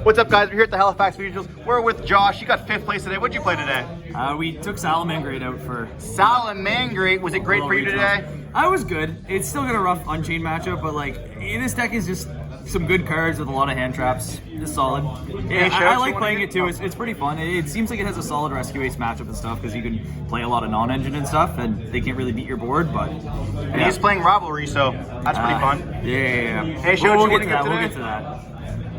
What's up, guys? We're here at the Halifax Regionals. We're with Josh. You got 5th place today. What'd you play today? We took Salamangreat out for... Salamangreat. Was it great for you today? I was good. It's still got a rough Unchained matchup, but like, this deck is just some good cards with a lot of hand traps. It's solid. Yeah, I like playing it too. It's pretty fun. It seems like it has a solid Rescue Ace matchup and stuff because you can play a lot of non-engine and stuff, and they can't really beat your board. But and he's playing Rivalry, so that's pretty fun. Yeah. Any shoutouts you want to give today? We'll get to that.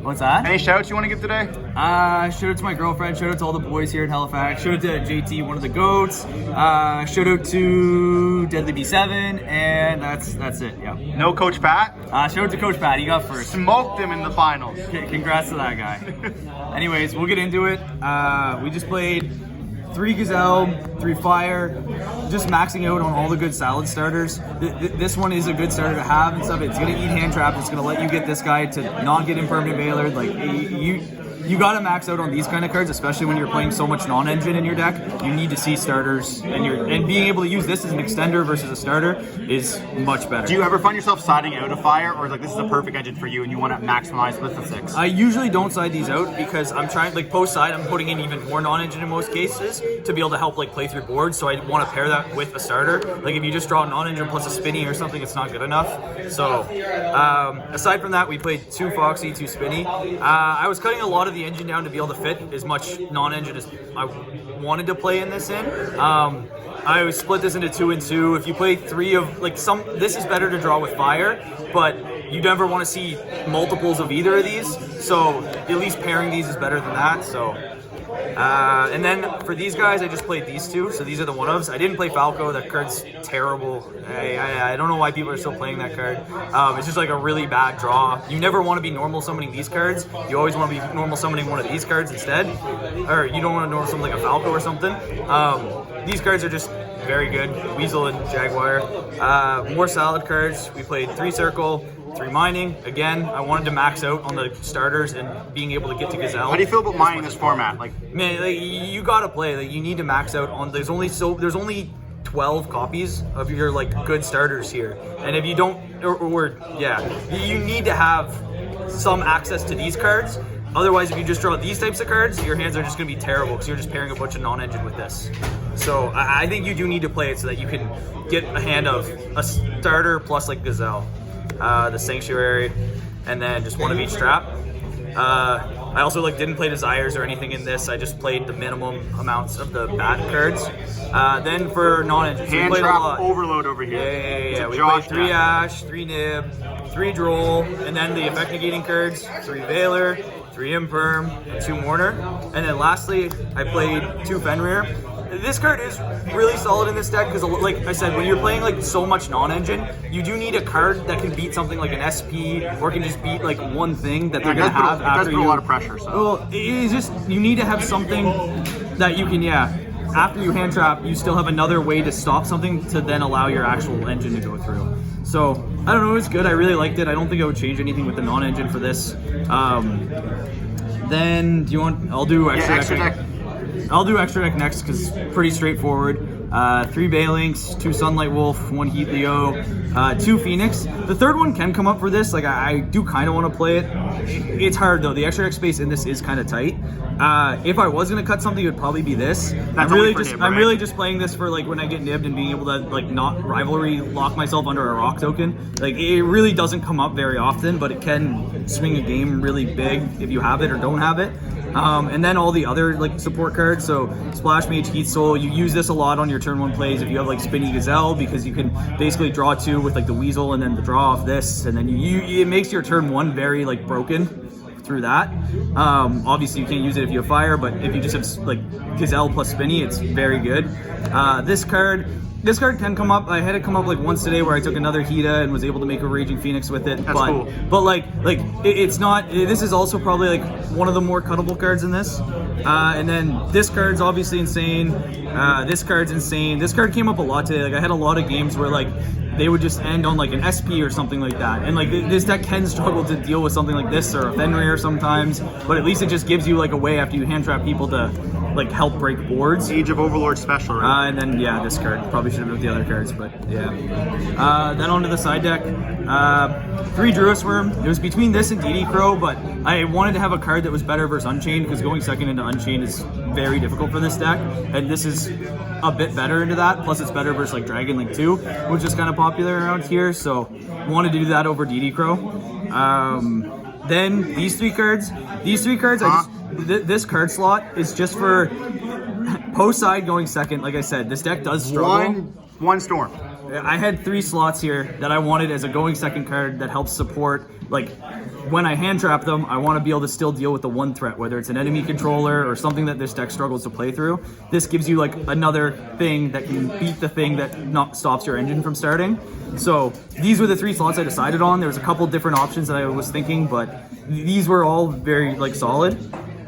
What's that? Any shoutouts you want to give today? Shout out to my girlfriend. Shout out to all the boys here in Halifax. Shout out to JT, one of the goats. Shout out to Deadly B7, and that's it. Yeah. No Coach Pat. Shout out to Coach Pat. He got first. Smoked him in the finals. Congrats to that guy. Anyways, we'll get into it. We just played 3 Gazelle, 3 Fire, just maxing out on all the good salad starters. This one is a good starter to have and stuff. It's gonna eat hand trap. It's gonna let you get this guy to not get impermanent Bailered. Like you gotta max out on these kind of cards, especially when you're playing so much non-engine in your deck. You need to see starters, and being able to use this as an extender versus a starter is much better. Do you ever find yourself siding out a Fire, or like this is a perfect engine for you and you want to maximize with the 6? I usually don't side these out because I'm trying, like post side, I'm putting in even more non-engine in most cases to be able to help like play through boards. So I want to pair that with a starter. Like if you just draw a non-engine plus a spinny or something, it's not good enough. So aside from that, we played 2 Foxy, 2 Spinny. I was cutting a lot of the engine down to be able to fit as much non-engine as I wanted to play in this in. I would split this into 2 and 2. If you play 3 of like this is better to draw with Fire, but you never want to see multiples of either of these. So at least pairing these is better than that. So. And then for these guys, I just played these 2, so these are the one-ofs. I didn't play Falco. That card's terrible. I don't know why people are still playing that card. It's just like a really bad draw. You never want to be normal summoning these cards. You always want to be normal summoning one of these cards instead. Or you don't want to normal summon like a Falco or something. These cards are just very good. Weasel and Jaguar. More salad cards. We played 3 Circle, 3 Mining. Again, I wanted to max out on the starters and being able to get to Gazelle. How do you feel about mining this format? Man, like, you gotta play. Like, you need to max out on. There's only 12 copies of your like good starters here, and if you don't, you need to have some access to these cards. Otherwise, if you just draw these types of cards, your hands are just going to be terrible because you're just pairing a bunch of non-engine with this. So I think you do need to play it so that you can get a hand of a starter plus like Gazelle, the Sanctuary, and then just one of each trap. I also didn't play Desires or anything in this. I just played the minimum amounts of the bat cards. Then for non-engine, hand trap overload over here. Yeah. We played 3 Ash, 3 Nib, 3 Droll, and then the effect negating cards, 3 Veiler, 3 Imperm, and 2 Mourner. And then lastly, I played 2 Fenrir. This card is really solid in this deck because, like I said, when you're playing so much non-engine, you do need a card that can beat something like an SP or can just beat one thing that they're gonna have after you. It does put a lot of pressure. So. Well, it's just you need to have something that you can, after you hand trap, you still have another way to stop something to then allow your actual engine to go through. So I don't know, it's good. I really liked it. I don't think I would change anything with the non-engine for this. Then do you want? I'll do extra deck. I'll do extra deck next because it's pretty straightforward. 3 Balinks, 2 Sunlight Wolf, 1 Heat Leo, 2 Phoenix. The third one can come up for this. I do kind of want to play it. It's hard though. The extra deck space in this is kind of tight. If I was gonna cut something, it would probably be this. I'm really just playing this for when I get nibbed and being able to not rivalry lock myself under a rock token. It really doesn't come up very often, but it can swing a game really big if you have it or don't have it. And then all the other support cards. So Splash Mage, Heat Soul. You use this a lot on your turn 1 plays if you have Spinny Gazelle because you can basically draw 2 with the Weasel and then the draw off this, and then it makes your turn 1 very broken through that. Obviously you can't use it if you have Fire, but if you just have Gazelle plus Spinny, it's very good. This card can come up. I had it come up once today where I took another Hita and was able to make a Raging Phoenix with it. That's cool. But it's not. This is also probably one of the more cuttable cards in this. And then this card's obviously insane. This card's insane. This card came up a lot today. I had a lot of games where they would just end on like an SP or something like that. And like this deck can struggle to deal with something like this or a Fenrir sometimes, but at least it just gives you like a way after you hand trap people to like help break boards. Age of Overlord special, right? And then yeah, this card probably should have been with the other cards, but yeah. Then onto the side deck. 3 Druisworm. It was between this and DD Crow, but I wanted to have a card that was better versus Unchained because going second into Unchained is very difficult for this deck, and this is a bit better into that. Plus, it's better versus like Dragon Link 2, which is kind of popular around here. So, wanted to do that over DD Crow. Then these 3 cards. These 3 cards, this card slot is just for post side going second. Like I said, this deck does struggle. One storm. I had 3 slots here that I wanted as a going second card that helps support, like, when I hand trap them, I want to be able to still deal with the 1 threat, whether it's an enemy controller or something that this deck struggles to play through. This gives you, like, another thing that can beat the thing that stops your engine from starting. So, these were the 3 slots I decided on. There was a couple different options that I was thinking, but these were all very, like, solid.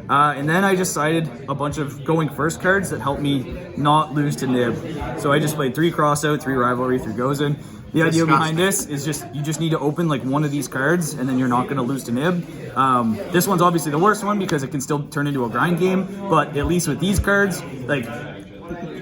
And then I decided a bunch of going first cards that helped me not lose to Nib. So I just played 3 Crossout, 3 Rivalry, 3 Gozen. The idea behind this is you just need to open like one of these cards and then you're not going to lose to Nib. This one's obviously the worst one because it can still turn into a grind game, but at least with these cards, like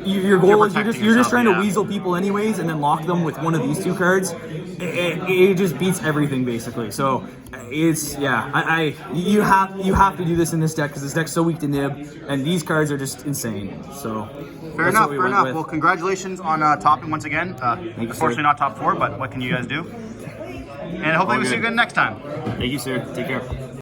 your goal is you're just trying to weasel people anyways and then lock them with one of these 2 cards. It just beats everything basically. So it's you have to do this in this deck because this deck's so weak to Nib and these cards are just insane. So fair enough. Well, congratulations on topping once again. Unfortunately not top 4, but what can you guys do? And hopefully we'll see you again next time. Thank you, sir. Take care.